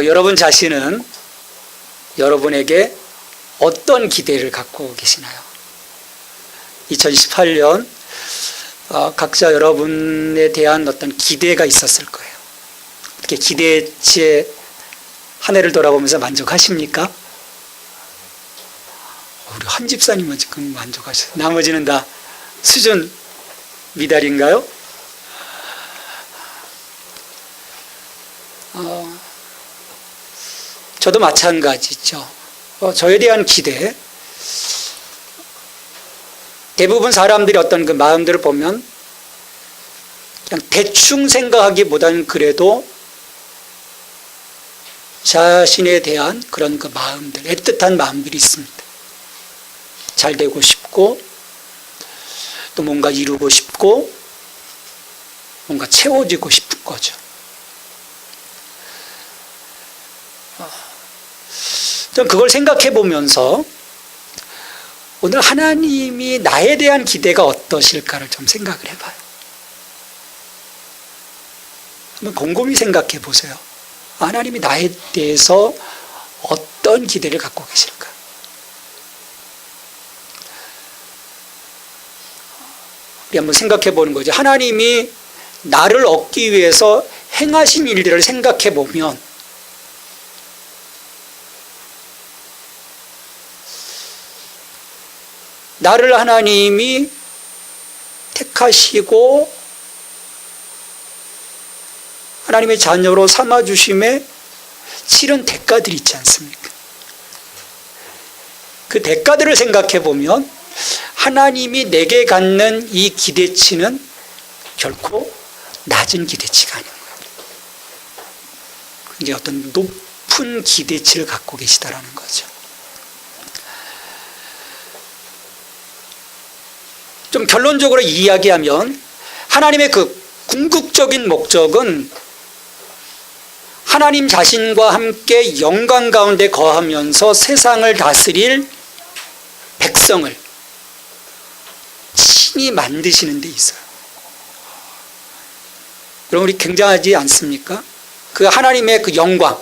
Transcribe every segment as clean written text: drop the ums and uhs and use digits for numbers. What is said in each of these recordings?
여러분 자신은 여러분에게 어떤 기대를 갖고 계시나요? 2018년 각자 여러분에 대한 어떤 기대가 있었을 거예요. 이렇게 기대치에 한 해를 돌아보면서 만족하십니까? 우리 한 집사님은 지금 만족하셔요. 나머지는 다 수준 미달인가요? 저도 마찬가지죠. 저에 대한 기대, 대부분 사람들이 어떤 그 마음들을 보면 그냥 대충 생각하기보다는 그래도 자신에 대한 그런 그 마음들, 애틋한 마음들이 있습니다. 잘 되고 싶고, 또 뭔가 이루고 싶고, 뭔가 채워지고 싶은 거죠. 전 그걸 생각해 보면서 오늘 하나님이 나에 대한 기대가 어떠실까를 좀 생각을 해봐요. 한번 곰곰이 생각해 보세요. 하나님이 나에 대해서 어떤 기대를 갖고 계실까? 우리 한번 생각해 보는 거죠. 하나님이 나를 얻기 위해서 행하신 일들을 생각해 보면 나를 하나님이 택하시고 하나님의 자녀로 삼아주심에 치른 대가들이 있지 않습니까? 그 대가들을 생각해 보면 하나님이 내게 갖는 이 기대치는 결코 낮은 기대치가 아닌 거예요. 굉장히 어떤 높은 기대치를 갖고 계시다라는 거죠. 좀 결론적으로 이야기하면 하나님의 그 궁극적인 목적은 하나님 자신과 함께 영광 가운데 거하면서 세상을 다스릴 백성을 친히 만드시는 데 있어요. 여러분, 우리 굉장하지 않습니까? 그 하나님의 그 영광,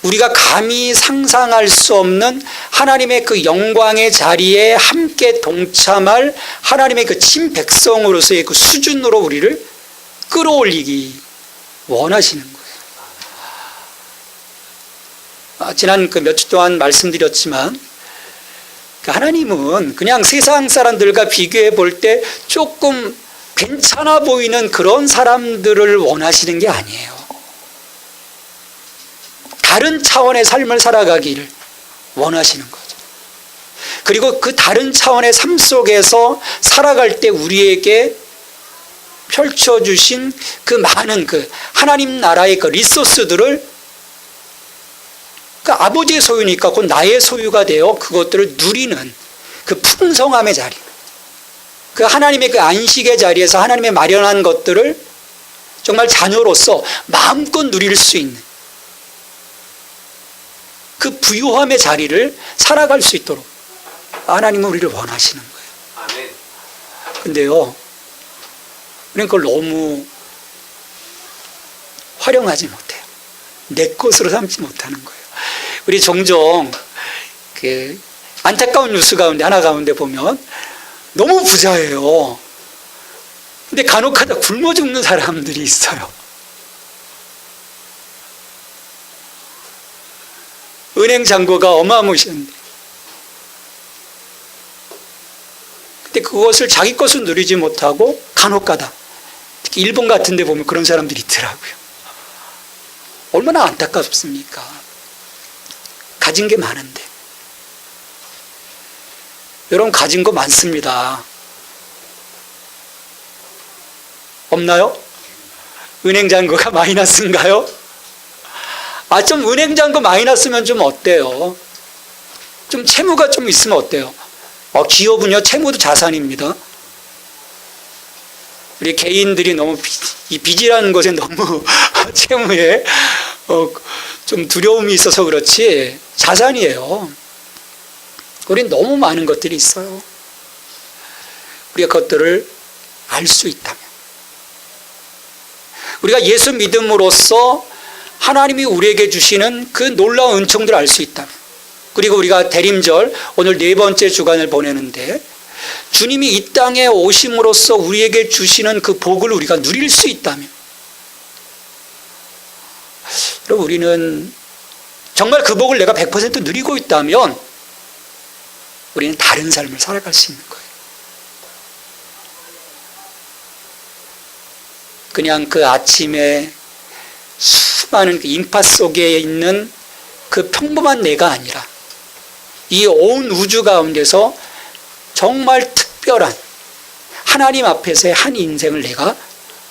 우리가 감히 상상할 수 없는 하나님의 그 영광의 자리에 함께 동참할 하나님의 그 친백성으로서의 그 수준으로 우리를 끌어올리기 원하시는 거예요. 지난 그 몇 주 동안 말씀드렸지만 하나님은 그냥 세상 사람들과 비교해 볼 때 조금 괜찮아 보이는 그런 사람들을 원하시는 게 아니에요. 다른 차원의 삶을 살아가기를 원하시는 거죠. 그리고 그 다른 차원의 삶 속에서 살아갈 때 우리에게 펼쳐주신 그 많은 그 하나님 나라의 그 리소스들을 그 아버지의 소유니까 곧 나의 소유가 되어 그것들을 누리는 그 풍성함의 자리, 그 하나님의 그 안식의 자리에서 하나님의 마련한 것들을 정말 자녀로서 마음껏 누릴 수 있는 그 부유함의 자리를 살아갈 수 있도록 하나님은 우리를 원하시는 거예요. 아멘. 근데요, 우리는 그걸 너무 활용하지 못해요. 내 것으로 삼지 못하는 거예요. 우리 종종 그 안타까운 뉴스 가운데 하나 가운데 보면 너무 부자예요. 근데 간혹가다 굶어 죽는 사람들이 있어요. 은행 잔고가 어마무시한데, 근데 그것을 자기 것을 누리지 못하고 간혹가다, 특히 일본 같은 데 보면 그런 사람들이 있더라고요. 얼마나 안타깝습니까? 가진 게 많은데. 여러분, 가진 거 많습니다. 없나요? 은행 잔고가 마이너스인가요? 좀 은행 잔고 마이너스면 좀 어때요? 좀 채무가 좀 있으면 어때요? 기업은요, 채무도 자산입니다. 우리 개인들이 너무 이 빚이라는 것에 너무 채무에 좀 두려움이 있어서 그렇지 자산이에요. 우린 너무 많은 것들이 있어요. 우리가 그것들을 알 수 있다면, 우리가 예수 믿음으로써 하나님이 우리에게 주시는 그 놀라운 은총들을 알 수 있다면, 그리고 우리가 대림절 오늘 네 번째 주간을 보내는데 주님이 이 땅에 오심으로써 우리에게 주시는 그 복을 우리가 누릴 수 있다면, 여러분 우리는 정말 그 복을 내가 100% 누리고 있다면 우리는 다른 삶을 살아갈 수 있는 거예요. 그냥 그 아침에 수많은 그 인파 속에 있는 그 평범한 내가 아니라 이 온 우주 가운데서 정말 특별한 하나님 앞에서의 한 인생을 내가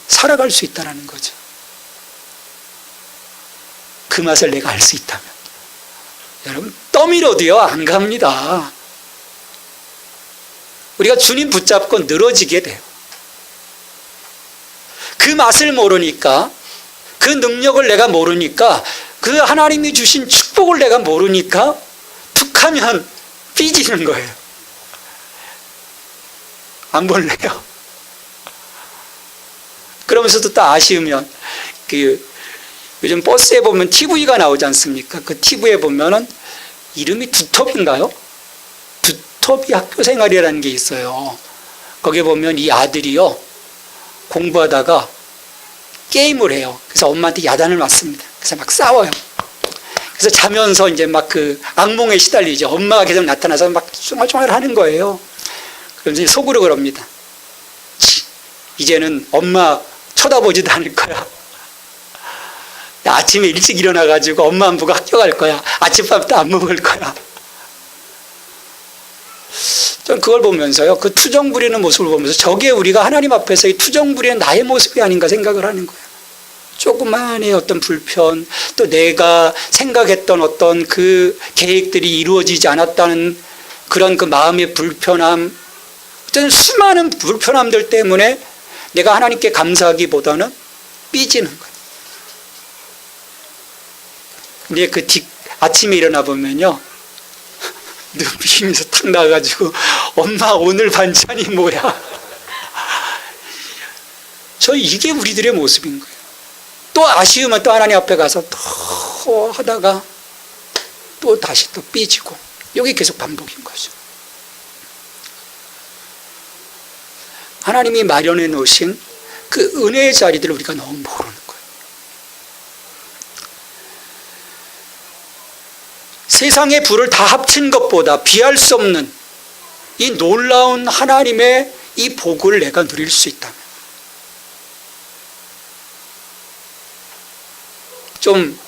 살아갈 수 있다는 거죠. 그 맛을 내가 알 수 있다면 여러분 떠밀어도요 안 갑니다. 우리가 주님 붙잡고 늘어지게 돼요. 그 맛을 모르니까, 그 능력을 내가 모르니까, 그 하나님이 주신 축복을 내가 모르니까 툭 하면 삐지는 거예요. 안 볼래요? 그러면서도 또 아쉬우면 요즘 버스에 보면 TV가 나오지 않습니까? 그 TV에 보면은 이름이 두텁인가요? 두텁이 학교생활이라는 게 있어요. 거기에 보면 이 아들이요 공부하다가 게임을 해요. 그래서 엄마한테 야단을 맞습니다. 그래서 막 싸워요. 그래서 자면서 이제 막 그 악몽에 시달리죠. 엄마가 계속 나타나서 막 쫑알쫑알 하는 거예요. 그러면서 속으로 그럽니다. 이제는 엄마 쳐다보지도 않을 거야. 아침에 일찍 일어나가지고 엄마 안 보고 학교 갈 거야. 아침밥도 안 먹을 거야. 저는 그걸 보면서요, 그 투정 부리는 모습을 보면서 저게 우리가 하나님 앞에서 이 투정 부리는 나의 모습이 아닌가 생각을 하는 거예요. 조그만의 어떤 불편, 또 내가 생각했던 어떤 그 계획들이 이루어지지 않았다는 그런 그 마음의 불편함, 어떤 수많은 불편함들 때문에 내가 하나님께 감사하기보다는 삐지는 거예요. 근데 그 아침에 일어나 보면요, 눈비면서 탁 나가지고 엄마 오늘 반찬이 뭐야? 이게 우리들의 모습인 거예요. 또 아쉬우면 또 하나님 앞에 가서 또 하다가 또 다시 또 삐지고, 여기 계속 반복인 거죠. 하나님이 마련해 놓으신 그 은혜의 자리들을 우리가 너무 모르는 거예요. 세상의 부를 다 합친 것보다 비할 수 없는 이 놀라운 하나님의 이 복을 내가 누릴 수 있다면, 좀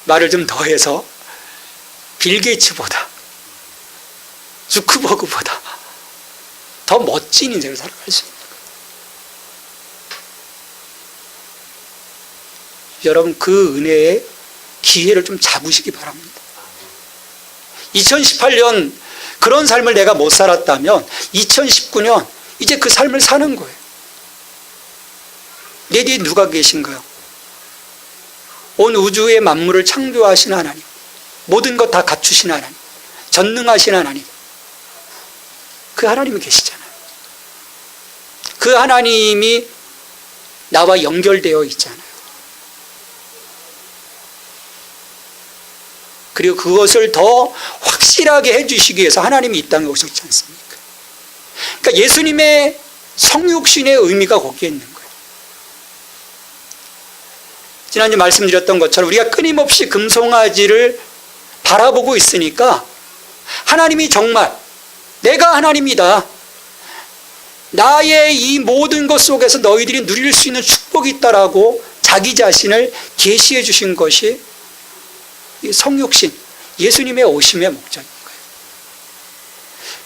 말을 좀 더해서 빌 게이츠보다, zuckerberg보다 더 멋진 인생을 살아갈 수 있는 거예요. 여러분 그 은혜의 기회를 좀 잡으시기 바랍니다. 2018년 그런 삶을 내가 못 살았다면 2019년 이제 그 삶을 사는 거예요. 내 뒤에 누가 계신가요? 온 우주의 만물을 창조하신 하나님, 모든 것 다 갖추신 하나님, 전능하신 하나님, 그 하나님이 계시잖아요. 그 하나님이 나와 연결되어 있잖아요. 그리고 그것을 더 확실하게 해주시기 위해서 하나님이 이 땅에 오셨지 않습니까? 그러니까 예수님의 성육신의 의미가 거기에 있는 거예요. 지난주 말씀드렸던 것처럼 우리가 끊임없이 금송아지를 바라보고 있으니까 하나님이 정말 내가 하나님이다, 나의 이 모든 것 속에서 너희들이 누릴 수 있는 축복이 있다라고 자기 자신을 계시해 주신 것이 이 성육신, 예수님의 오심의 목적인 거예요.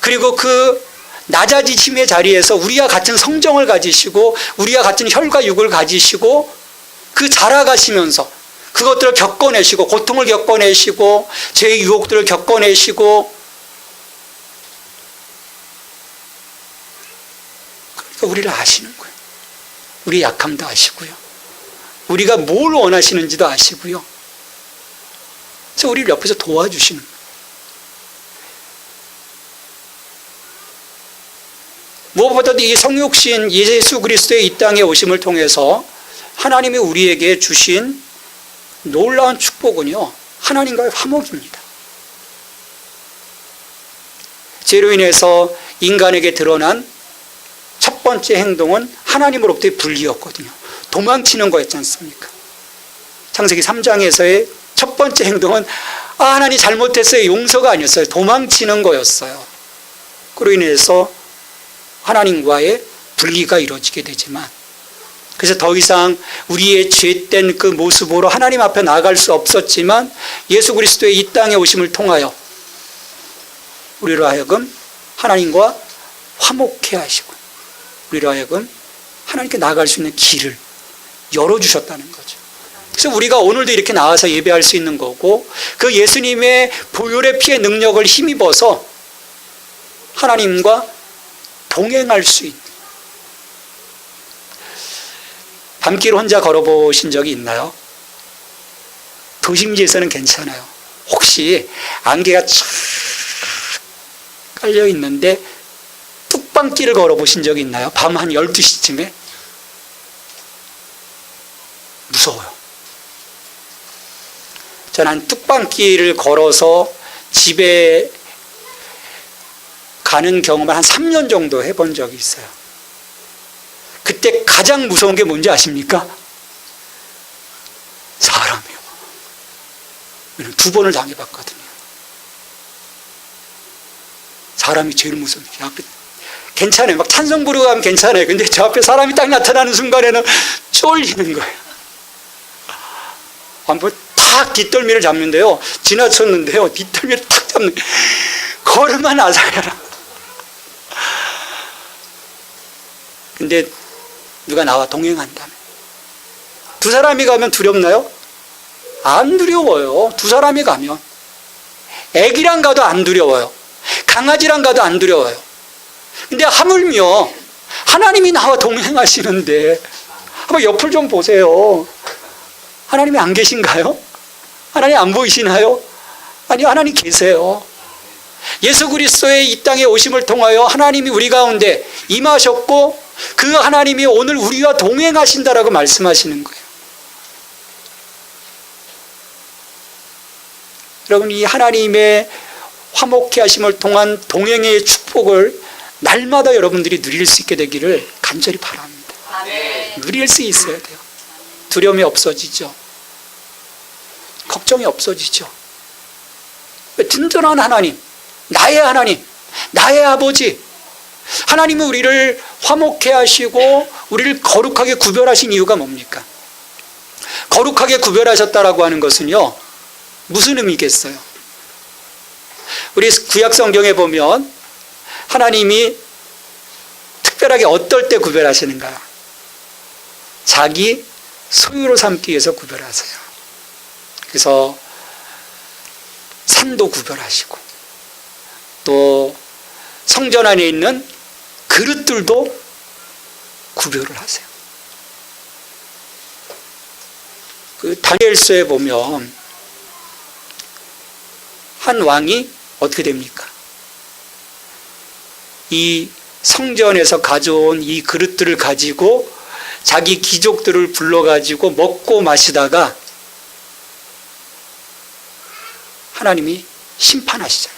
그리고 그 낮아지심의 자리에서 우리와 같은 성정을 가지시고 우리와 같은 혈과 육을 가지시고 그 자라가시면서 그것들을 겪어내시고 고통을 겪어내시고 죄의 유혹들을 겪어내시고, 그러니까 우리를 아시는 거예요. 우리의 약함도 아시고요, 우리가 뭘 원하시는지도 아시고요. 그래서 우리를 옆에서 도와주시는 거예요. 무엇보다도 이 성육신 예수 그리스도의 이 땅에 오심을 통해서 하나님이 우리에게 주신 놀라운 축복은요, 하나님과의 화목입니다. 죄로 인해서 인간에게 드러난 첫 번째 행동은 하나님으로부터의 분리였거든요. 도망치는 거였지 않습니까? 창세기 3장에서의 첫 번째 행동은 하나님 잘못했어요, 용서가 아니었어요. 도망치는 거였어요. 그로 인해서 하나님과의 분리가 이루어지게 되지만, 그래서 더 이상 우리의 죄된 그 모습으로 하나님 앞에 나아갈 수 없었지만, 예수 그리스도의 이 땅에 오심을 통하여 우리로 하여금 하나님과 화목해 하시고, 우리로 하여금 하나님께 나아갈 수 있는 길을 열어주셨다는 거죠. 그래서 우리가 오늘도 이렇게 나와서 예배할 수 있는 거고, 그 예수님의 보혈의 피의 능력을 힘입어서 하나님과 동행할 수 있는, 밤길 혼자 걸어보신 적이 있나요? 도심지에서는 괜찮아요. 혹시 안개가 쫙 깔려 있는데 뚝방길을 걸어보신 적이 있나요? 밤 한 12시쯤에? 무서워요. 저는 뚝방길을 걸어서 집에 가는 경험을 한 3년 정도 해본 적이 있어요. 그때 가장 무서운 게 뭔지 아십니까? 사람이요. 2번을 당해봤거든요. 사람이 제일 무섭니다. 괜찮아요. 막 찬송 부르고 가면 괜찮아요. 근데 저 앞에 사람이 딱 나타나는 순간에는 쫄리는 거예요. 한번 탁 뒷덜미를 잡는데요. 지나쳤는데요. 뒷덜미를 탁 잡는, 걸음만 아사야라. 근데 누가 나와 동행한다면, 두 사람이 가면 두렵나요? 안 두려워요. 두 사람이 가면. 애기랑 가도 안 두려워요. 강아지랑 가도 안 두려워요. 근데 하물며 하나님이 나와 동행하시는데, 한번 옆을 좀 보세요. 하나님이 안 계신가요? 하나님 안 보이시나요? 아니, 하나님 계세요. 예수 그리스도의 이 땅에 오심을 통하여 하나님이 우리 가운데 임하셨고, 그 하나님이 오늘 우리와 동행하신다라고 말씀하시는 거예요. 여러분, 이 하나님의 화목케 하심을 통한 동행의 축복을 날마다 여러분들이 누릴 수 있게 되기를 간절히 바랍니다. 아멘. 누릴 수 있어야 돼요. 두려움이 없어지죠. 걱정이 없어지죠. 든든한 하나님, 나의 하나님, 나의 아버지, 하나님은 우리를 화목케 하시고 우리를 거룩하게 구별하신 이유가 뭡니까? 거룩하게 구별하셨다라고 하는 것은요, 무슨 의미겠어요? 우리 구약 성경에 보면 하나님이 특별하게 어떨 때 구별하시는가? 자기 소유로 삼기 위해서 구별하세요. 그래서 산도 구별하시고, 또 성전 안에 있는 그릇들도 구별을 하세요. 그 다니엘서에 보면 한 왕이 어떻게 됩니까? 이 성전에서 가져온 이 그릇들을 가지고 자기 귀족들을 불러가지고 먹고 마시다가 하나님이 심판하시잖아요.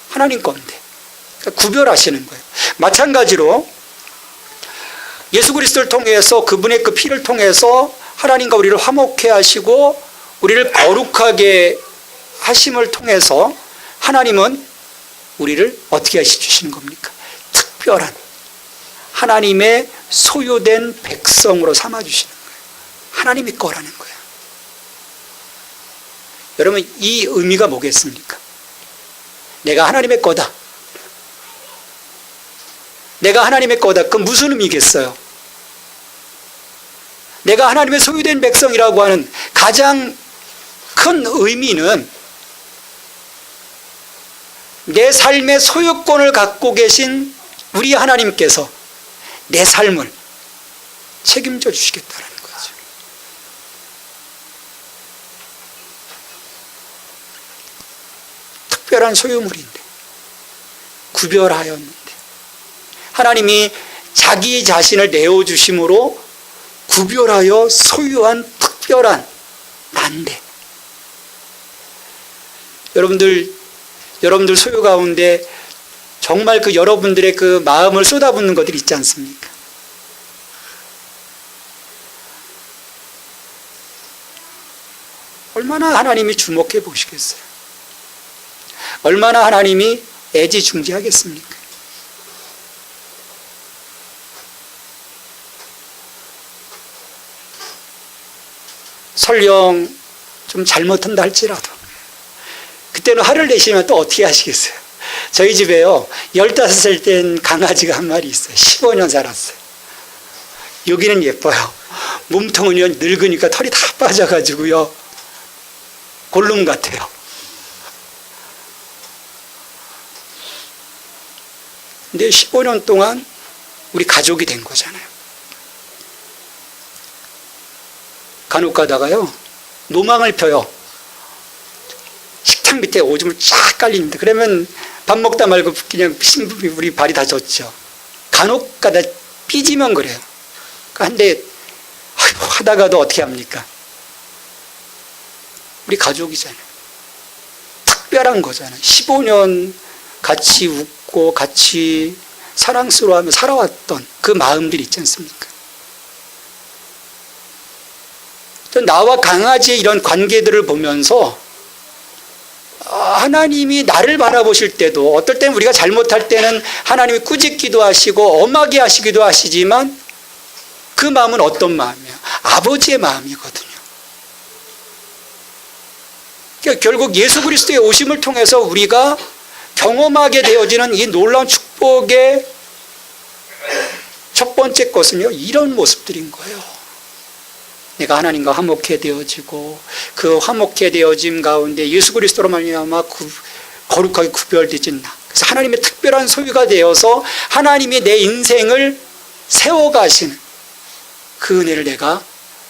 하나님 건데. 그러니까 구별하시는 거예요. 마찬가지로 예수 그리스도를 통해서, 그분의 그 피를 통해서 하나님과 우리를 화목케 하시고 우리를 거룩하게 하심을 통해서 하나님은 우리를 어떻게 하시주시는 겁니까? 특별한 하나님의 소유된 백성으로 삼아주시는 거예요. 하나님이 거라는 거예요. 여러분, 이 의미가 뭐겠습니까? 내가 하나님의 거다. 내가 하나님의 거다. 그건 무슨 의미겠어요? 내가 하나님의 소유된 백성이라고 하는 가장 큰 의미는 내 삶의 소유권을 갖고 계신 우리 하나님께서 내 삶을 책임져 주시겠다는 거죠. 특별한 소유물인데, 구별하였는데, 하나님이 자기 자신을 내어주심으로 구별하여 소유한 특별한 난데, 여러분들 소유 가운데 정말 그 여러분들의 그 마음을 쏟아붓는 것들이 있지 않습니까? 얼마나 하나님이 주목해 보시겠어요? 얼마나 하나님이 애지중지하겠습니까? 설령 좀 잘못한다 할지라도 그때는 화를 내시면 또 어떻게 하시겠어요? 저희 집에요 15살 된 강아지가 한 마리 있어요. 15년 살았어요. 여기는 예뻐요. 몸통은 늙으니까 털이 다 빠져가지고요 골룸 같아요. 근데 15년 동안 우리 가족이 된 거잖아요. 간혹 가다가요 노망을 펴요. 식탁 밑에 오줌을 쫙 깔립니다. 그러면 밥 먹다 말고 그냥 우리 발이 다 젖죠. 간혹 가다 삐지면 그래요. 한데 하다가도 어떻게 합니까? 우리 가족이잖아요. 특별한 거잖아요. 15년 같이 웃고 같이 사랑스러워하며 살아왔던 그 마음들이 있지 않습니까? 나와 강아지의 이런 관계들을 보면서 하나님이 나를 바라보실 때도 어떨 때는 우리가 잘못할 때는 하나님이 꾸짖기도 하시고 엄하게 하시기도 하시지만 그 마음은 어떤 마음이에요? 아버지의 마음이거든요. 그러니까 결국 예수 그리스도의 오심을 통해서 우리가 경험하게 되어지는 이 놀라운 축복의 첫 번째 것은요 이런 모습들인 거예요. 내가 하나님과 화목해 되어지고 그 화목해 되어짐 가운데 예수 그리스도로 말미암아 거룩하게 구별되진 나. 그래서 하나님의 특별한 소유가 되어서 하나님이 내 인생을 세워가시는 그 은혜를 내가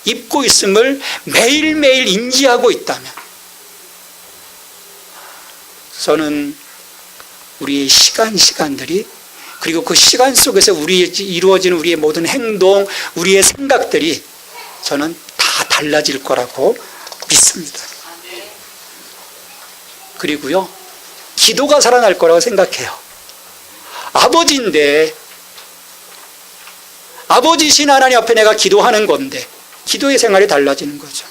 입고 있음을 매일매일 인지하고 있다면 저는 우리의 시간들이 그리고 그 시간 속에서 이루어지는 우리의 모든 행동, 우리의 생각들이 저는 다 달라질 거라고 믿습니다. 그리고요, 기도가 살아날 거라고 생각해요. 아버지인데, 아버지신 하나님 앞에 내가 기도하는 건데, 기도의 생활이 달라지는 거죠.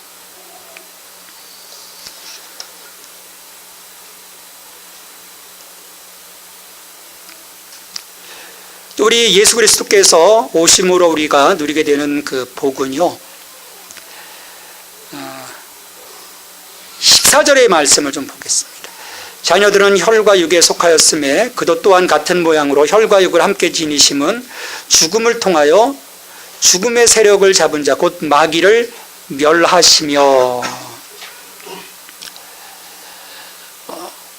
우리 예수 그리스도께서 오심으로 우리가 누리게 되는 그 복은요, 14절의 말씀을 좀 보겠습니다. 자녀들은 혈과 육에 속하였음에 그도 또한 같은 모양으로 혈과 육을 함께 지니심은 죽음을 통하여 죽음의 세력을 잡은 자 곧 마귀를 멸하시며.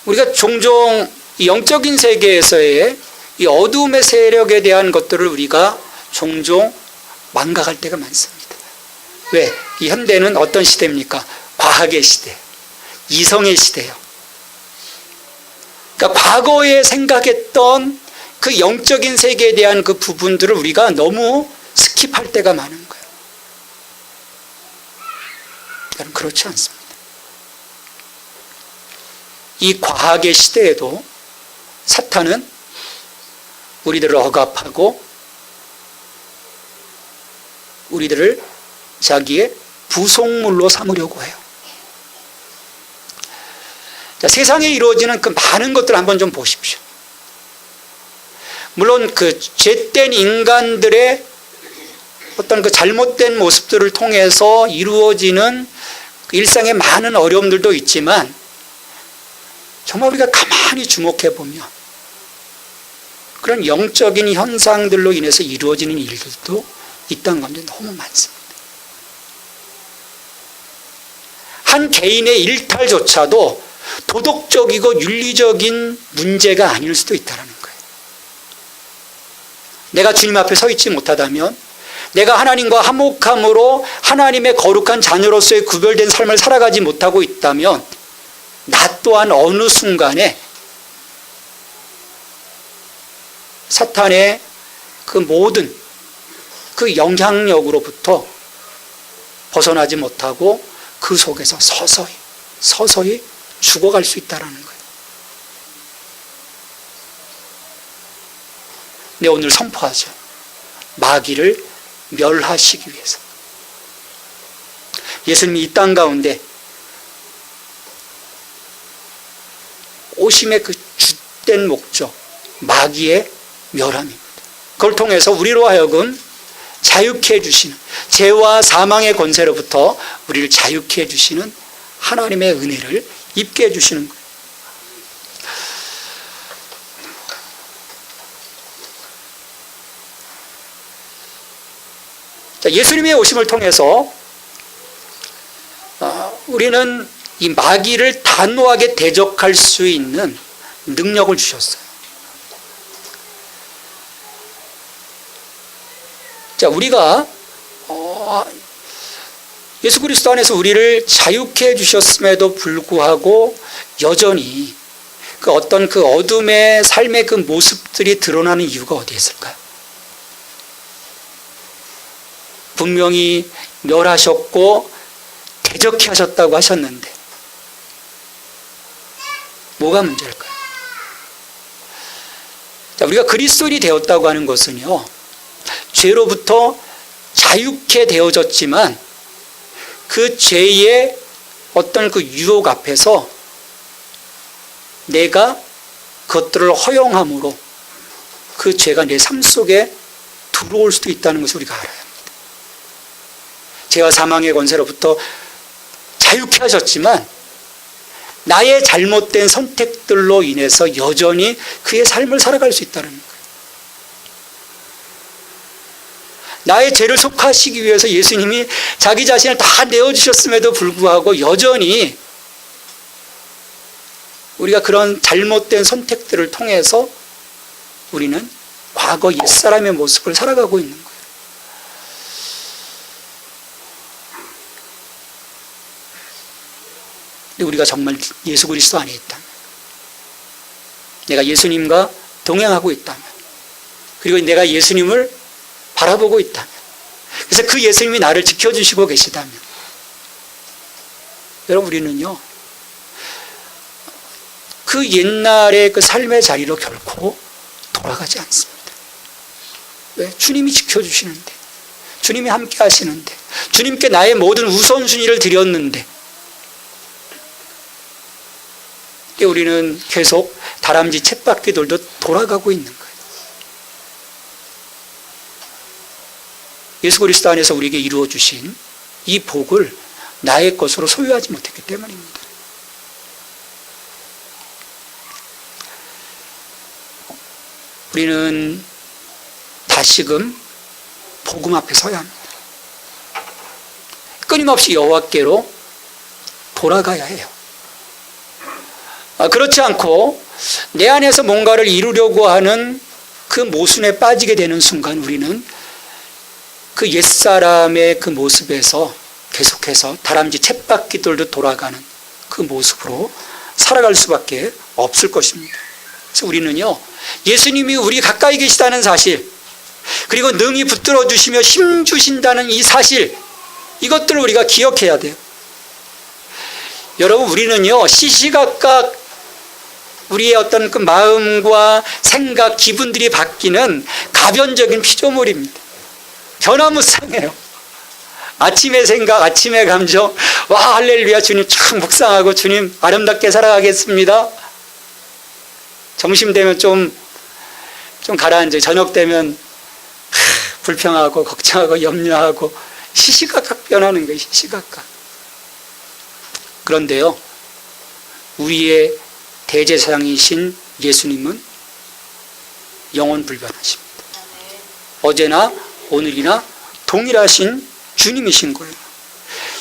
우리가 종종 영적인 세계에서의 이 어두움의 세력에 대한 것들을 우리가 종종 망각할 때가 많습니다. 왜? 이 현대는 어떤 시대입니까? 과학의 시대, 이성의 시대예요. 그러니까 과거에 생각했던 그 영적인 세계에 대한 그 부분들을 우리가 너무 스킵할 때가 많은 거예요. 여러분, 그렇지 않습니다. 이 과학의 시대에도 사탄은 우리들을 억압하고 우리들을 자기의 부속물로 삼으려고 해요. 자, 세상에 이루어지는 그 많은 것들을 한번 좀 보십시오. 물론 그 죄된 인간들의 어떤 그 잘못된 모습들을 통해서 이루어지는 그 일상의 많은 어려움들도 있지만 정말 우리가 가만히 주목해 보면 그런 영적인 현상들로 인해서 이루어지는 일들도 있다는 건데 너무 많습니다. 한 개인의 일탈조차도 도덕적이고 윤리적인 문제가 아닐 수도 있다는 거예요. 내가 주님 앞에 서 있지 못하다면, 내가 하나님과 화목함으로 하나님의 거룩한 자녀로서의 구별된 삶을 살아가지 못하고 있다면 나 또한 어느 순간에 사탄의 그 모든 그 영향력으로부터 벗어나지 못하고 그 속에서 서서히 죽어갈 수 있다는 거예요. 네, 오늘 선포하죠. 마귀를 멸하시기 위해서. 예수님이 이 땅 가운데 오심의 그 주된 목적, 마귀의 멸함입니다. 그걸 통해서 우리로 하여금 자유케 해주시는, 죄와 사망의 권세로부터 우리를 자유케 해주시는 하나님의 은혜를 입게 해주시는 거예요. 자, 예수님의 오심을 통해서 우리는 이 마귀를 단호하게 대적할 수 있는 능력을 주셨어요. 자, 우리가 예수 그리스도 안에서 우리를 자유케 해주셨음에도 불구하고 여전히 그 어떤 그 어둠의 삶의 그 모습들이 드러나는 이유가 어디에 있을까요? 분명히 멸하셨고 대적케 하셨다고 하셨는데 뭐가 문제일까요? 자, 우리가 그리스도인이 되었다고 하는 것은요, 죄로부터 자유케 되어졌지만 그 죄의 어떤 그 유혹 앞에서 내가 그것들을 허용함으로 그 죄가 내 삶 속에 들어올 수도 있다는 것을 우리가 알아야 합니다. 죄와 사망의 권세로부터 자유케 하셨지만 나의 잘못된 선택들로 인해서 여전히 그의 삶을 살아갈 수 있다는 거예요. 나의 죄를 속하시기 위해서 예수님이 자기 자신을 다 내어주셨음에도 불구하고 여전히 우리가 그런 잘못된 선택들을 통해서 우리는 과거 옛사람의 모습을 살아가고 있는 거예요. 근데 우리가 정말 예수 그리스도 안에 있다면, 내가 예수님과 동행하고 있다면, 그리고 내가 예수님을 바라보고 있다면, 그래서 그 예수님이 나를 지켜주시고 계시다면, 여러분 우리는요 그 옛날의 그 삶의 자리로 결코 돌아가지 않습니다. 왜? 주님이 지켜주시는데, 주님이 함께 하시는데, 주님께 나의 모든 우선순위를 드렸는데 우리는 계속 다람쥐 쳇바퀴 돌도 돌아가고 있는 거예요. 예수 그리스도 안에서 우리에게 이루어 주신 이 복을 나의 것으로 소유하지 못했기 때문입니다. 우리는 다시금 복음 앞에 서야 합니다. 끊임없이 여호와께로 돌아가야 해요. 그렇지 않고 내 안에서 뭔가를 이루려고 하는 그 모순에 빠지게 되는 순간 우리는 그 옛사람의 그 모습에서 계속해서 다람쥐 쳇바퀴 돌듯 돌아가는 그 모습으로 살아갈 수밖에 없을 것입니다. 그래서 우리는요, 예수님이 우리 가까이 계시다는 사실, 그리고 능히 붙들어 주시며 힘 주신다는 이 사실, 이것들을 우리가 기억해야 돼요. 여러분, 우리는요 시시각각 우리의 어떤 그 마음과 생각, 기분들이 바뀌는 가변적인 피조물입니다. 변화무쌍해요. 아침의 생각, 아침의 감정, 와 할렐루야 주님 참 묵상하고 주님 아름답게 살아가겠습니다. 점심 되면 좀 가라앉아. 저녁 되면 불평하고 걱정하고 염려하고 시시각각 변하는 거예요. 시시각각. 그런데요, 우리의 대제사장이신 예수님은 영원 불변하십니다. 어제나 오늘이나 동일하신 주님이신 거예요.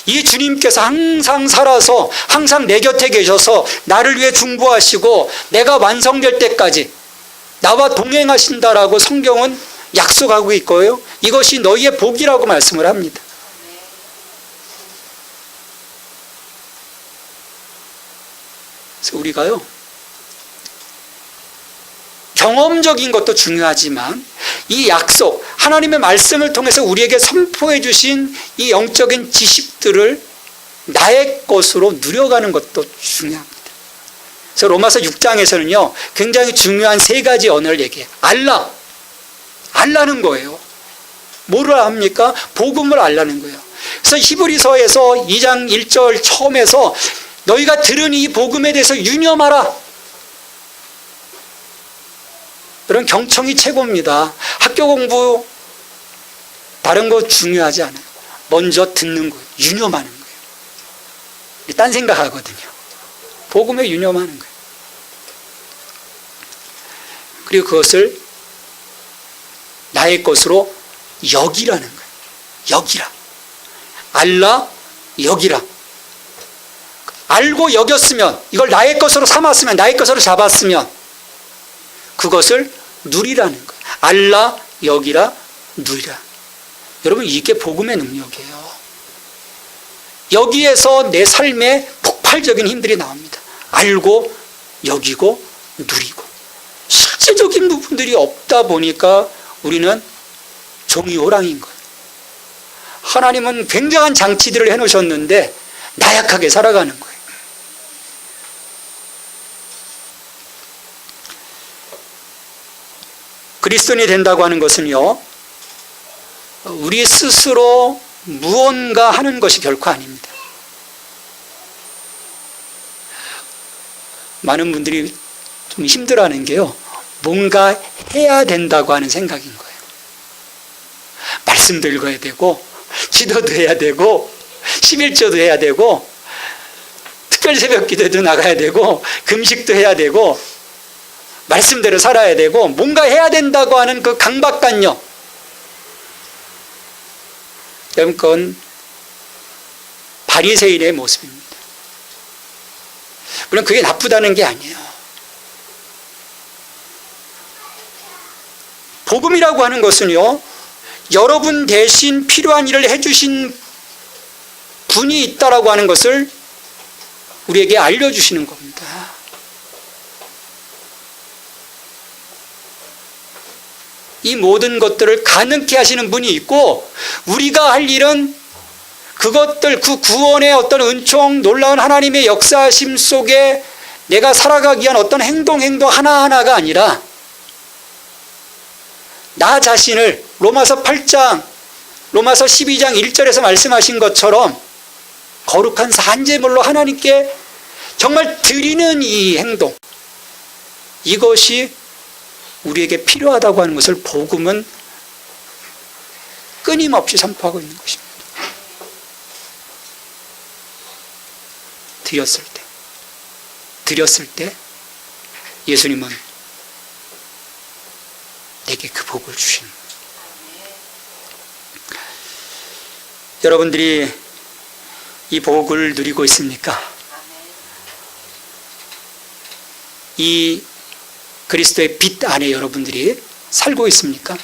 이 주님께서 항상 살아서 항상 내 곁에 계셔서 나를 위해 중보하시고 내가 완성될 때까지 나와 동행하신다라고 성경은 약속하고 있고요, 이것이 너희의 복이라고 말씀을 합니다. 그래서 우리가요 경험적인 것도 중요하지만 이 약속, 하나님의 말씀을 통해서 우리에게 선포해 주신 이 영적인 지식들을 나의 것으로 누려가는 것도 중요합니다. 그래서 로마서 6장에서는요, 굉장히 중요한 세 가지 언어를 얘기해요. 알라는 거예요. 뭐를 압니까? 복음을 알라는 거예요. 그래서 히브리서에서 2장 1절 처음에서 너희가 들은 이 복음에 대해서 유념하라. 그런 경청이 최고입니다. 학교 공부 다른 거 중요하지 않아요. 먼저 듣는 거예요. 유념하는 거예요. 딴 생각하거든요. 복음에 유념하는 거예요. 그리고 그것을 나의 것으로 여기라는 거예요. 여기라. 알라, 여기라. 알고 여겼으면, 이걸 나의 것으로 삼았으면, 나의 것으로 잡았으면 그것을 누리라는 거예요. 알라, 여기라, 누리라. 여러분, 이게 복음의 능력이에요. 여기에서 내 삶에 폭발적인 힘들이 나옵니다. 알고, 여기고, 누리고. 실제적인 부분들이 없다 보니까 우리는 종이 호랑이인 거예요. 하나님은 굉장한 장치들을 해놓으셨는데 나약하게 살아가는 거예요. 그리스도인이 된다고 하는 것은요, 우리 스스로 무언가 하는 것이 결코 아닙니다. 많은 분들이 좀 힘들어하는 게요, 뭔가 해야 된다고 하는 생각인 거예요. 말씀도 읽어야 되고, 기도도 해야 되고, 11조도 해야 되고, 특별 새벽 기도도 나가야 되고, 금식도 해야 되고, 말씀대로 살아야 되고, 뭔가 해야 된다고 하는 그 강박관념. 여러분, 그건 바리새인의 모습입니다. 물론 그게 나쁘다는 게 아니에요. 복음이라고 하는 것은요, 여러분 대신 필요한 일을 해주신 분이 있다라고 하는 것을 우리에게 알려주시는 겁니다. 이 모든 것들을 가능케 하시는 분이 있고, 우리가 할 일은 그것들, 그 구원의 어떤 은총, 놀라운 하나님의 역사심 속에 내가 살아가기 위한 어떤 행동 하나하나가 아니라 나 자신을 로마서 8장, 로마서 12장 1절에서 말씀하신 것처럼 거룩한 산제물로 하나님께 정말 드리는 이 행동, 이것이 우리에게 필요하다고 하는 것을 복음은 끊임없이 선포하고 있는 것입니다. 드렸을 때 예수님은 내게 그 복을 주시는 거예요. 여러분들이 이 복을 누리고 있습니까? 이 그리스도의 빛 안에 여러분들이 살고 있습니까?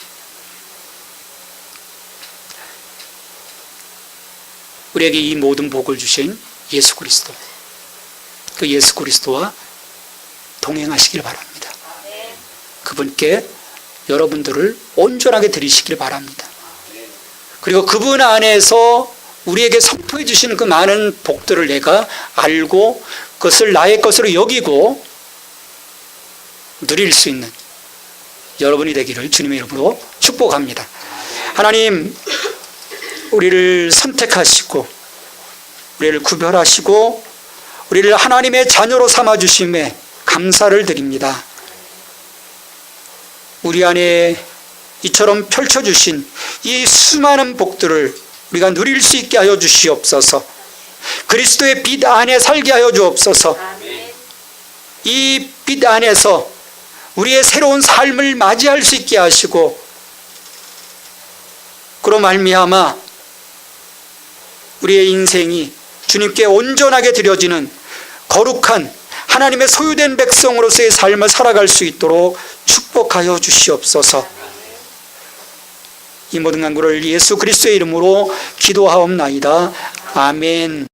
우리에게 이 모든 복을 주신 예수 그리스도, 그 예수 그리스도와 동행하시길 바랍니다. 그분께 여러분들을 온전하게 드리시길 바랍니다. 그리고 그분 안에서 우리에게 선포해 주시는 그 많은 복들을 내가 알고 그것을 나의 것으로 여기고 누릴 수 있는 여러분이 되기를 주님의 이름으로 축복합니다. 하나님, 우리를 선택하시고 우리를 구별하시고 우리를 하나님의 자녀로 삼아주심에 감사를 드립니다. 우리 안에 이처럼 펼쳐주신 이 수많은 복들을 우리가 누릴 수 있게 하여 주시옵소서. 그리스도의 빛 안에 살게 하여 주옵소서. 이 빛 안에서 우리의 새로운 삶을 맞이할 수 있게 하시고, 그로 말미암아 우리의 인생이 주님께 온전하게 드려지는 거룩한 하나님의 소유된 백성으로서의 삶을 살아갈 수 있도록 축복하여 주시옵소서. 이 모든 간구를 예수 그리스도의 이름으로 기도하옵나이다. 아멘.